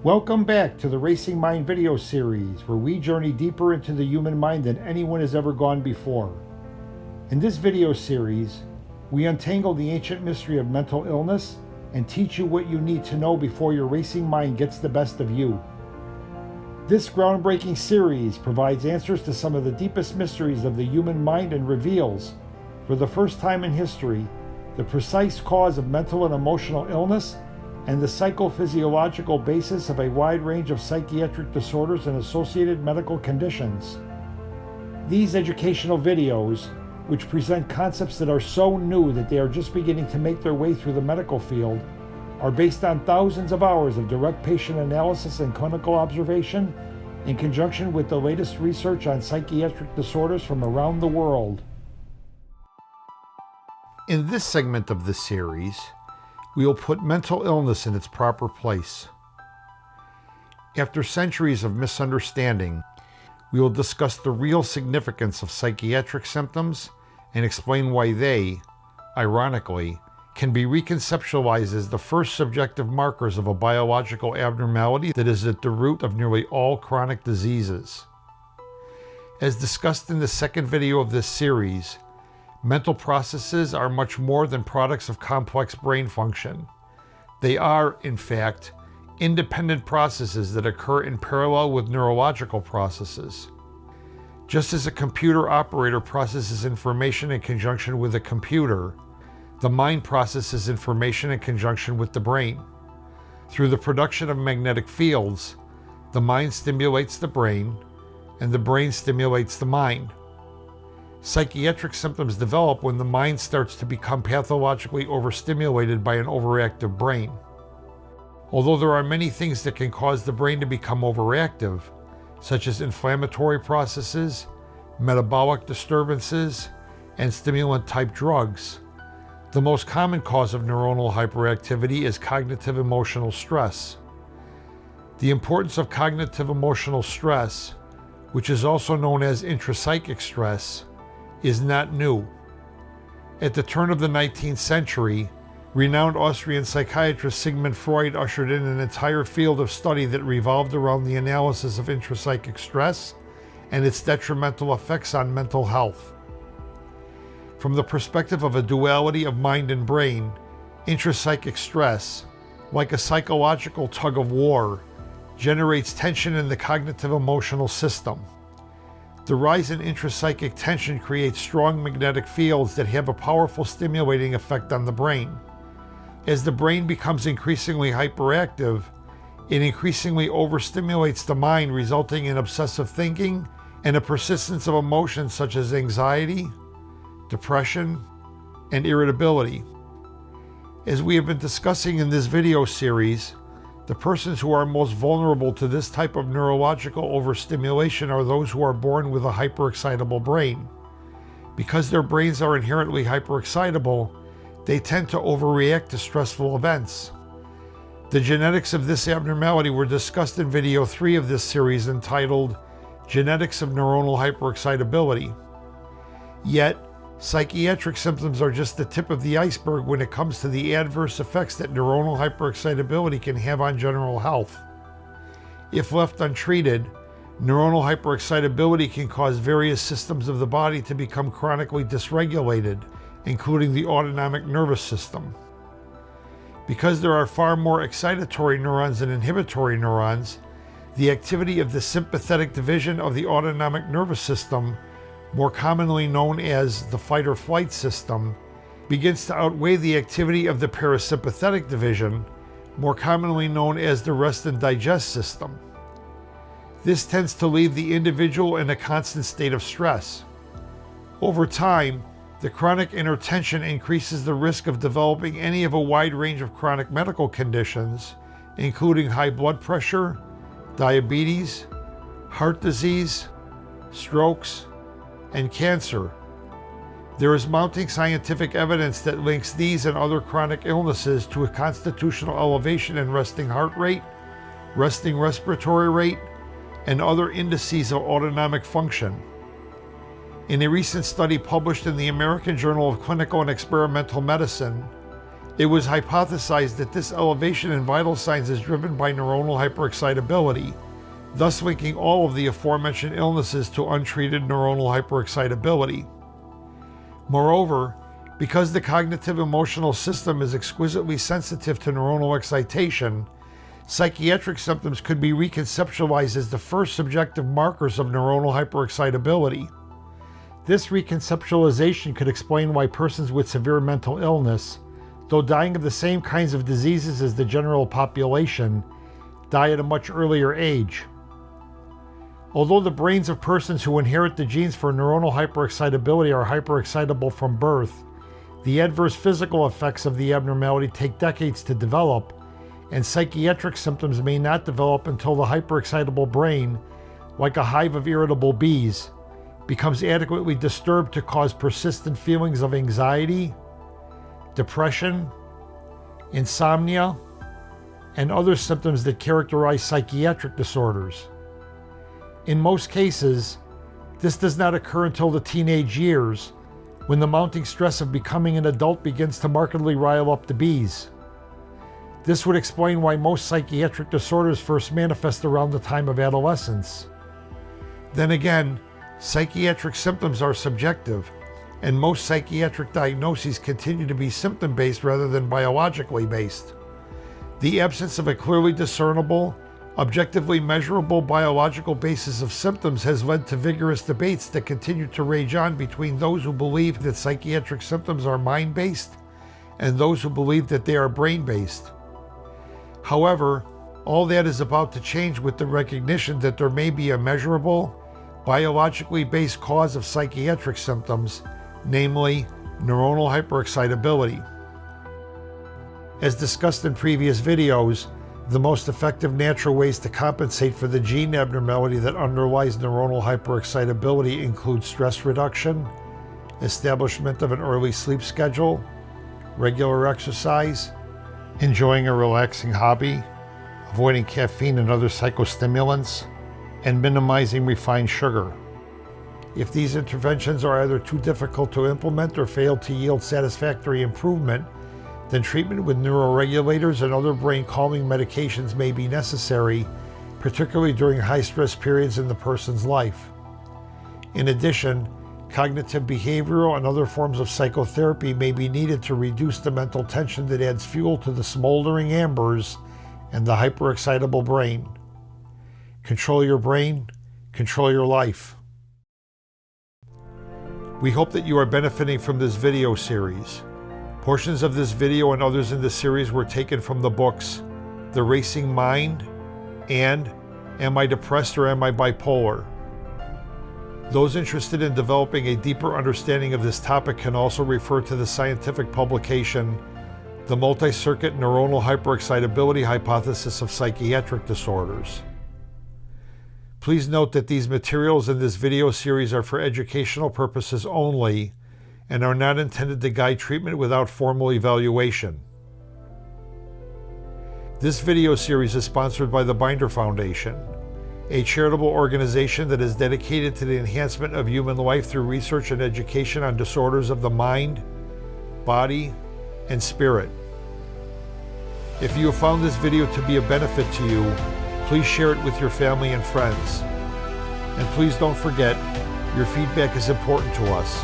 Welcome back to the Racing Mind video series, where we journey deeper into the human mind than anyone has ever gone before. In this video series, we untangle the ancient mystery of mental illness and teach you what you need to know before your racing mind gets the best of you. This groundbreaking series provides answers to some of the deepest mysteries of the human mind and reveals, for the first time in history, the precise cause of mental and emotional illness and the psychophysiological basis of a wide range of psychiatric disorders and associated medical conditions. These educational videos, which present concepts that are so new that they are just beginning to make their way through the medical field, are based on thousands of hours of direct patient analysis and clinical observation in conjunction with the latest research on psychiatric disorders from around the world. In this segment of the series, we will put mental illness in its proper place. After centuries of misunderstanding, we will discuss the real significance of psychiatric symptoms and explain why they, ironically, can be reconceptualized as the first subjective markers of a biological abnormality that is at the root of nearly all chronic diseases. As discussed in the second video of this series, mental processes are much more than products of complex brain function. They are, in fact, independent processes that occur in parallel with neurological processes. Just as a computer operator processes information in conjunction with a computer, the mind processes information in conjunction with the brain. Through the production of magnetic fields, the mind stimulates the brain, and the brain stimulates the mind. Psychiatric symptoms develop when the mind starts to become pathologically overstimulated by an overactive brain. Although there are many things that can cause the brain to become overactive, such as inflammatory processes, metabolic disturbances, and stimulant-type drugs, the most common cause of neuronal hyperactivity is cognitive emotional stress. The importance of cognitive emotional stress, which is also known as intrapsychic stress, is not new. At the turn of the 19th century, renowned Austrian psychiatrist Sigmund Freud ushered in an entire field of study that revolved around the analysis of intrapsychic stress and its detrimental effects on mental health. From the perspective of a duality of mind and brain, intrapsychic stress, like a psychological tug of war, generates tension in the cognitive emotional system. The rise in intrapsychic tension creates strong magnetic fields that have a powerful stimulating effect on the brain. As the brain becomes increasingly hyperactive, it increasingly overstimulates the mind, resulting in obsessive thinking and a persistence of emotions such as anxiety, depression, and irritability. As we have been discussing in this video series, the persons who are most vulnerable to this type of neurological overstimulation are those who are born with a hyperexcitable brain. Because their brains are inherently hyperexcitable, they tend to overreact to stressful events. The genetics of this abnormality were discussed in video 3 of this series entitled Genetics of Neuronal Hyperexcitability. Yet, psychiatric symptoms are just the tip of the iceberg when it comes to the adverse effects that neuronal hyperexcitability can have on general health. If left untreated, neuronal hyperexcitability can cause various systems of the body to become chronically dysregulated, including the autonomic nervous system. Because there are far more excitatory neurons than inhibitory neurons, the activity of the sympathetic division of the autonomic nervous system, more commonly known as the fight or flight system, begins to outweigh the activity of the parasympathetic division, more commonly known as the rest and digest system. This tends to leave the individual in a constant state of stress. Over time, the chronic inner tension increases the risk of developing any of a wide range of chronic medical conditions, including high blood pressure, diabetes, heart disease, strokes, and cancer. There is mounting scientific evidence that links these and other chronic illnesses to a constitutional elevation in resting heart rate, resting respiratory rate, and other indices of autonomic function. In a recent study published in the American Journal of Clinical and Experimental Medicine, It was hypothesized that this elevation in vital signs is driven by neuronal hyperexcitability, thus linking all of the aforementioned illnesses to untreated neuronal hyperexcitability. Moreover, because the cognitive emotional system is exquisitely sensitive to neuronal excitation, psychiatric symptoms could be reconceptualized as the first subjective markers of neuronal hyperexcitability. This reconceptualization could explain why persons with severe mental illness, though dying of the same kinds of diseases as the general population, die at a much earlier age. Although the brains of persons who inherit the genes for neuronal hyperexcitability are hyperexcitable from birth, the adverse physical effects of the abnormality take decades to develop, and psychiatric symptoms may not develop until the hyperexcitable brain, like a hive of irritable bees, becomes adequately disturbed to cause persistent feelings of anxiety, depression, insomnia, and other symptoms that characterize psychiatric disorders. In most cases, this does not occur until the teenage years, when the mounting stress of becoming an adult begins to markedly rile up the bees. This would explain why most psychiatric disorders first manifest around the time of adolescence. Then again, psychiatric symptoms are subjective, and most psychiatric diagnoses continue to be symptom-based rather than biologically based. The absence of a clearly discernible, objectively measurable biological basis of symptoms has led to vigorous debates that continue to rage on between those who believe that psychiatric symptoms are mind-based and those who believe that they are brain-based. However, all that is about to change with the recognition that there may be a measurable, biologically based cause of psychiatric symptoms, namely neuronal hyperexcitability. As discussed in previous videos, the most effective natural ways to compensate for the gene abnormality that underlies neuronal hyperexcitability include stress reduction, establishment of an early sleep schedule, regular exercise, enjoying a relaxing hobby, avoiding caffeine and other psychostimulants, and minimizing refined sugar. If these interventions are either too difficult to implement or fail to yield satisfactory improvement, then treatment with neuroregulators and other brain-calming medications may be necessary, particularly during high-stress periods in the person's life. In addition, cognitive behavioral and other forms of psychotherapy may be needed to reduce the mental tension that adds fuel to the smoldering embers and the hyperexcitable brain. Control your brain, control your life. We hope that you are benefiting from this video series. Portions of this video and others in the series were taken from the books The Racing Mind and Am I Depressed or Am I Bipolar? Those interested in developing a deeper understanding of this topic can also refer to the scientific publication The Multi-Circuit Neuronal Hyperexcitability Hypothesis of Psychiatric Disorders. Please note that these materials in this video series are for educational purposes only and are not intended to guide treatment without formal evaluation. This video series is sponsored by the Binder Foundation, a charitable organization that is dedicated to the enhancement of human life through research and education on disorders of the mind, body, and spirit. If you have found this video to be a benefit to you, please share it with your family and friends. And please don't forget, your feedback is important to us.